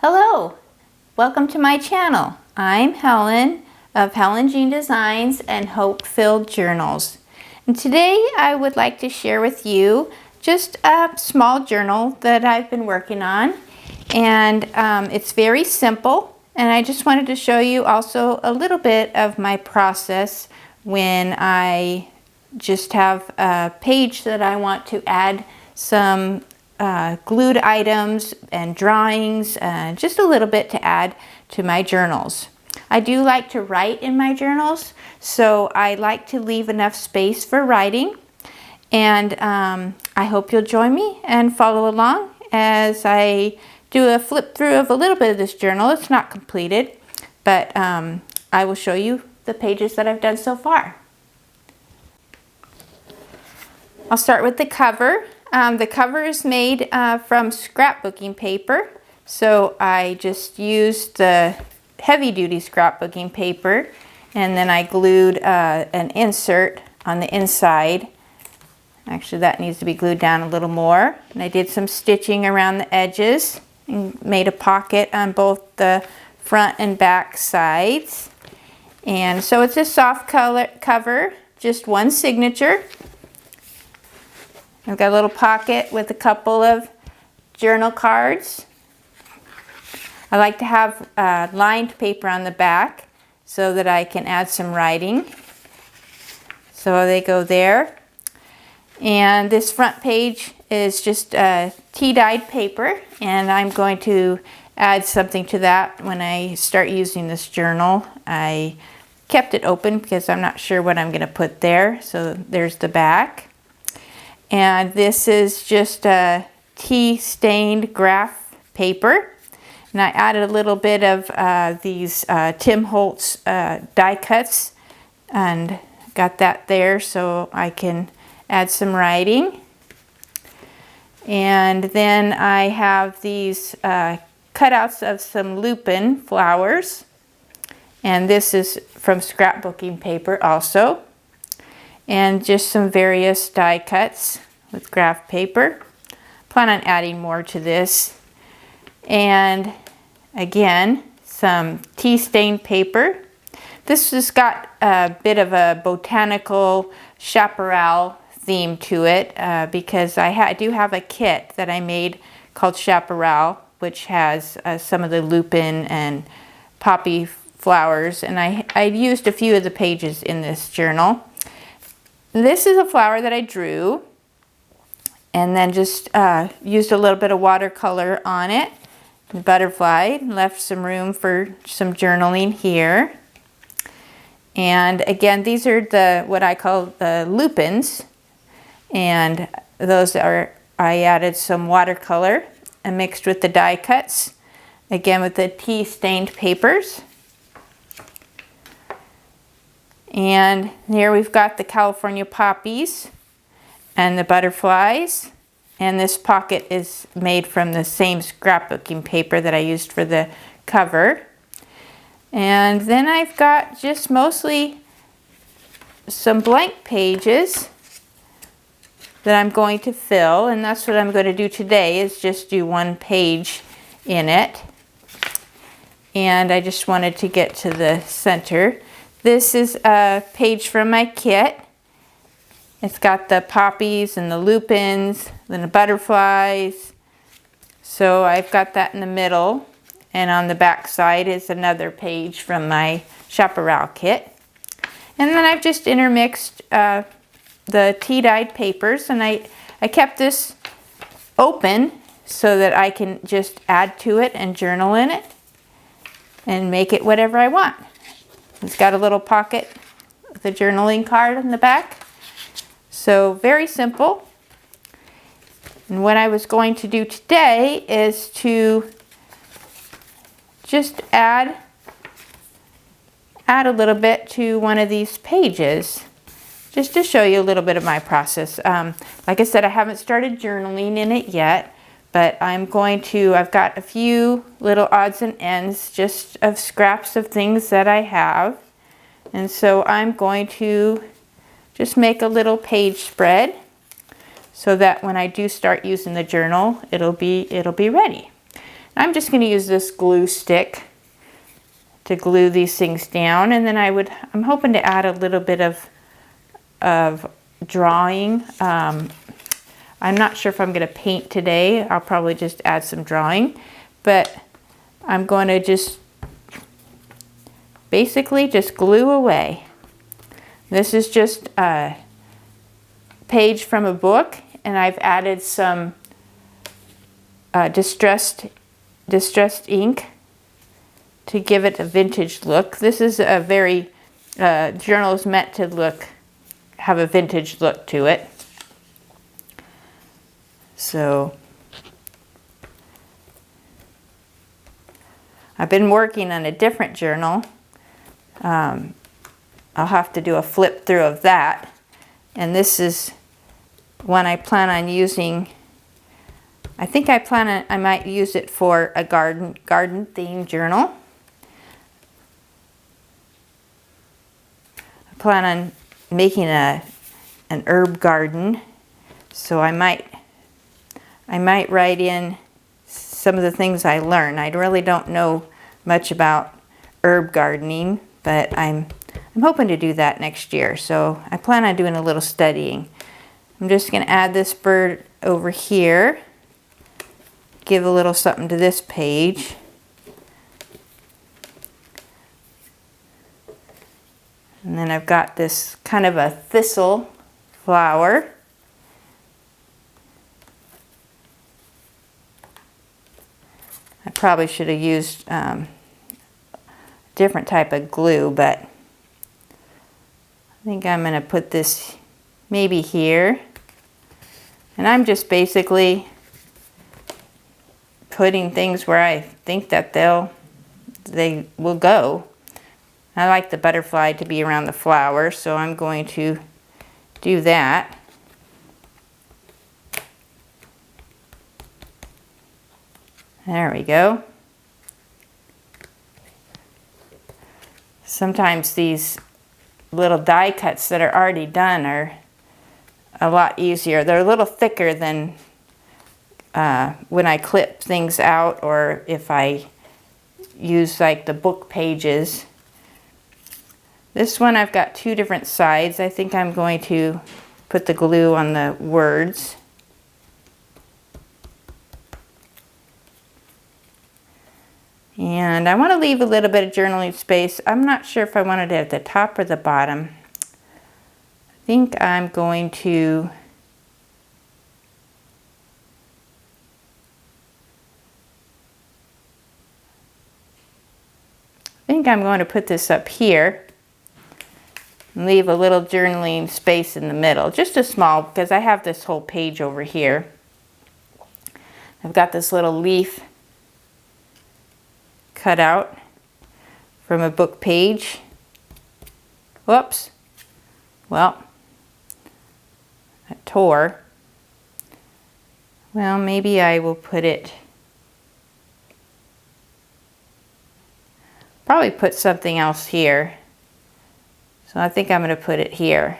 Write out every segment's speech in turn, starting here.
Hello, welcome to my channel. I'm Helen of Helen Jeanne Designs and Hope Filled Journals. And today I would like to share with you just a small journal that I've been working on. And it's very simple. And I just wanted to show you also a little bit of my process when I just have a page that I want to add some glued items and drawings, just a little bit to add to my journals. I do like to write in my journals, so I like to leave enough space for writing. And I hope you'll join me and follow along as I do a flip through of a little bit of this journal. It's not completed, but I will show you the pages that I've done so far. I'll start with the cover. The cover is made from scrapbooking paper, so I just used the heavy-duty scrapbooking paper, and then I glued an insert on the inside. Actually, that needs to be glued down a little more. And I did some stitching around the edges and made a pocket on both the front and back sides. And so it's a soft cover, just one signature. I've got a little pocket with a couple of journal cards. I like to have lined paper on the back so that I can add some writing. So they go there. And this front page is just tea-dyed paper, and I'm going to add something to that when I start using this journal. I kept it open because I'm not sure what I'm going to put there. So there's the back. And this is just a tea-stained graph paper. And I added a little bit of these Tim Holtz die cuts and got that there so I can add some writing. And then I have these cutouts of some lupin flowers. And this is from scrapbooking paper also. And just some various die cuts with graph paper. Plan on adding more to this. And again, some tea stained paper. This has got a bit of a botanical chaparral theme to it because I do have a kit that I made called Chaparral, which has some of the lupin and poppy flowers. And I used a few of the pages in this journal. This is a flower that I drew and then just used a little bit of watercolor on it. The butterfly, left some room for some journaling here. And again, these are what I call the lupins. And those are, I added some watercolor and mixed with the die cuts. Again with the tea stained papers. And here we've got the California poppies and the butterflies. And this pocket is made from the same scrapbooking paper that I used for the cover. And then I've got just mostly some blank pages that I'm going to fill. And that's what I'm going to do today, is just do one page in it. And I just wanted to get to the center. This is a page from my kit. It's got the poppies and the lupins, then the butterflies. So I've got that in the middle. And on the back side is another page from my Chaparral kit. And then I've just intermixed the tea-dyed papers. And I kept this open so that I can just add to it and journal in it and make it whatever I want. It's got a little pocket with a journaling card in the back. So very simple. And what I was going to do today is to just add a little bit to one of these pages, just to show you a little bit of my process. Like I said, I haven't started journaling in it yet, but I've got a few little odds and ends just of scraps of things that I have. And so I'm going to just make a little page spread so that when I do start using the journal, it'll be ready. I'm just going to use this glue stick to glue these things down, and then I'm hoping to add a little bit of drawing. I'm not sure if I'm going to paint today. I'll probably just add some drawing, but I'm going to just basically just glue away. This is just a page from a book, and I've added some distressed ink to give it a vintage look. This is a very journal is meant to have a vintage look to it. So I've been working on a different journal. I'll have to do a flip through of that, and this is one I plan on using. I think I might use it for a garden themed journal. I plan on making an herb garden, so I might write in some of the things I learned. I really don't know much about herb gardening, but I'm hoping to do that next year. So I plan on doing a little studying. I'm just going to add this bird over here. Give a little something to this page. And then I've got this kind of a thistle flower. I probably should have used a different type of glue, but I think I'm going to put this maybe here. And I'm just basically putting things where I think that they will go. I like the butterfly to be around the flower, so I'm going to do that. There we go. Sometimes these little die cuts that are already done are a lot easier. They're a little thicker than when I clip things out, or if I use like the book pages. This one I've got two different sides. I think I'm going to put the glue on the words. And I want to leave a little bit of journaling space. I'm not sure if I wanted it at the top or the bottom. I think I'm going to put this up here and leave a little journaling space in the middle, just a small, because I have this whole page over here. I've got this little leaf cut out from a book page. Whoops. Well, I tore. Well, maybe I will put it, probably put something else here. So I think I'm going to put it here.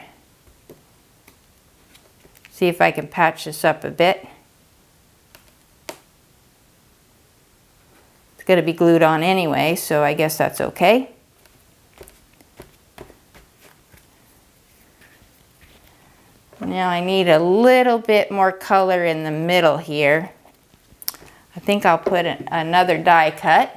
See if I can patch this up a bit. It's going to be glued on anyway, so I guess that's okay. Now I need a little bit more color in the middle here. I think I'll put another die cut.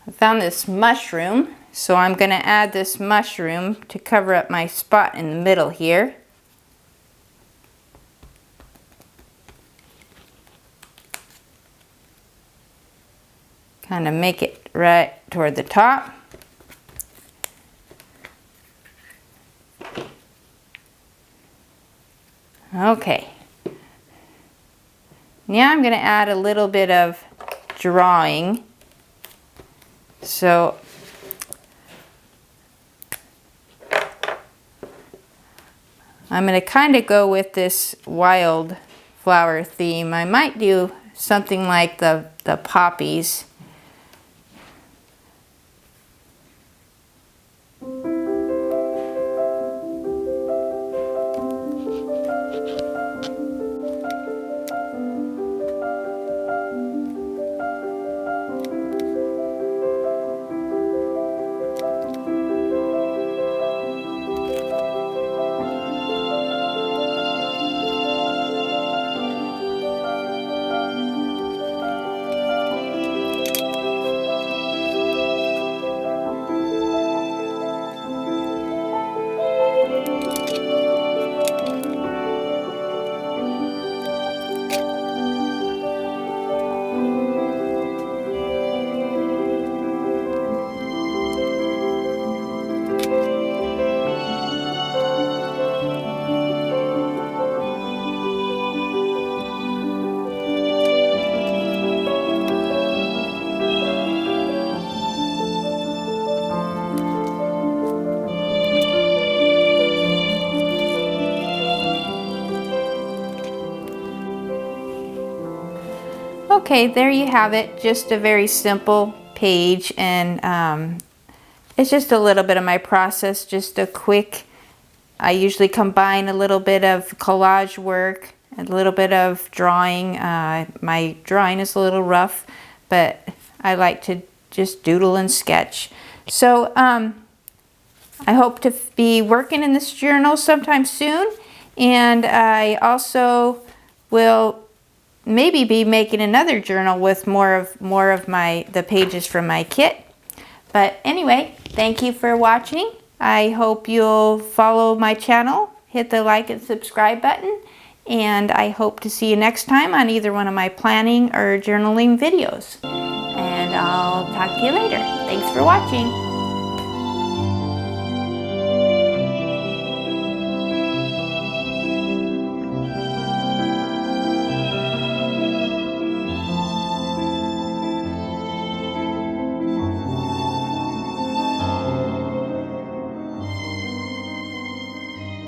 I found this mushroom, so I'm going to add this mushroom to cover up my spot in the middle here. Kind of make it right toward the top. Okay. Now I'm going to add a little bit of drawing. So I'm going to kind of go with this wild flower theme. I might do something like the poppies. Okay, there you have it. Just a very simple page, and it's just a little bit of my process, just a quick, I usually combine a little bit of collage work, a little bit of drawing. My drawing is a little rough, but I like to just doodle and sketch. So I hope to be working in this journal sometime soon, and I also will maybe be making another journal with more of the pages from my kit. But anyway, thank you for watching. I hope you'll follow my channel, hit the like and subscribe button, and I hope to see you next time on either one of my planning or journaling videos. And I'll talk to you later. Thanks for watching.